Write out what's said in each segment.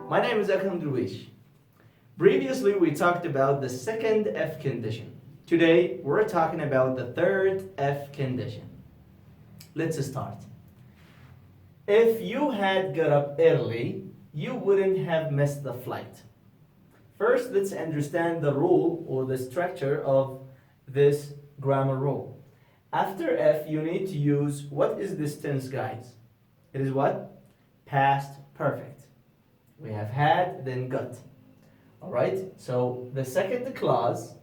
My name is Mr.Darweesh. Previously, we talked about the second F condition. Today, we're talking about the third F condition. Let's start. If you had got up early, you wouldn't have missed the flight. First, let's understand the rule or the structure of this grammar rule. After F, you need to use, what is this tense, guys? It is what? Past perfect. We have had, then got. Alright, so the second clause,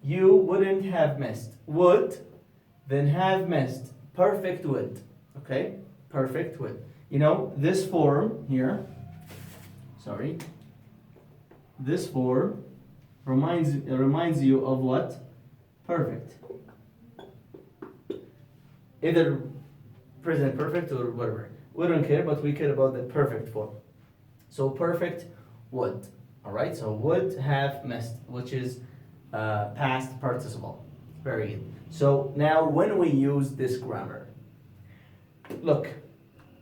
you wouldn't have missed. Would, then have missed. Perfect would. Okay? Perfect would. You know, this form here, this form reminds you of what? Perfect. Either present perfect or whatever. We don't care, but we care about the perfect form. So perfect would. Alright, so would have missed, which is past participle. Very good. So now when we use this grammar, look,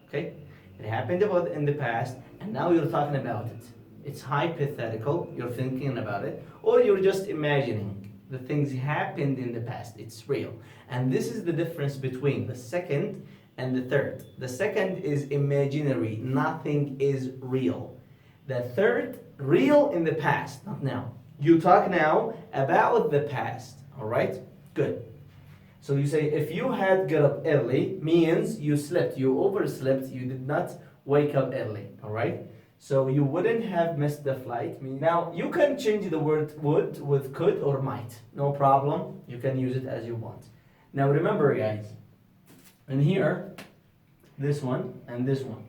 okay, it happened in the past, and now you're talking about it. It's hypothetical, you're thinking about it, or you're just imagining the things happened in the past. It's real. And this is the difference between the second and the third. The second is imaginary, nothing is real. The third, real in the past, not now. You talk now about the past, all right? Good. So you say, if you had got up early, means you slept, you overslept, you did not wake up early, all right? So you wouldn't have missed the flight. Now, you can change the word would with could or might. No problem. You can use it as you want. Now remember, guys, in here, this one and this one,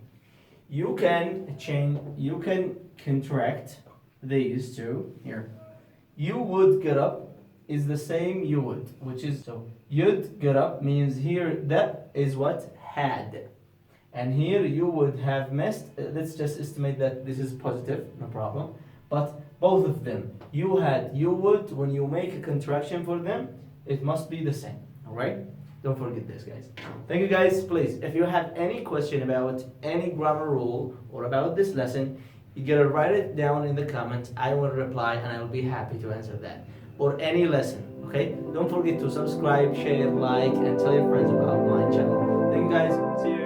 you can change, you can contract these two here. You would get up is the same you would, which is, so you'd get up means here that is what? Had. And here you would have missed. Let's just estimate that this is positive, no problem. But both of them, you had, you would, when you make a contraction for them, it must be the same, all right? Don't forget this, guys. Thank you, guys. Please, if you have any question about any grammar rule or about this lesson, you gotta write it down in the comments. I will reply and I will be happy to answer that. Or any lesson, okay? Don't forget to subscribe, share, like, and tell your friends about my channel. Thank you, guys. See you.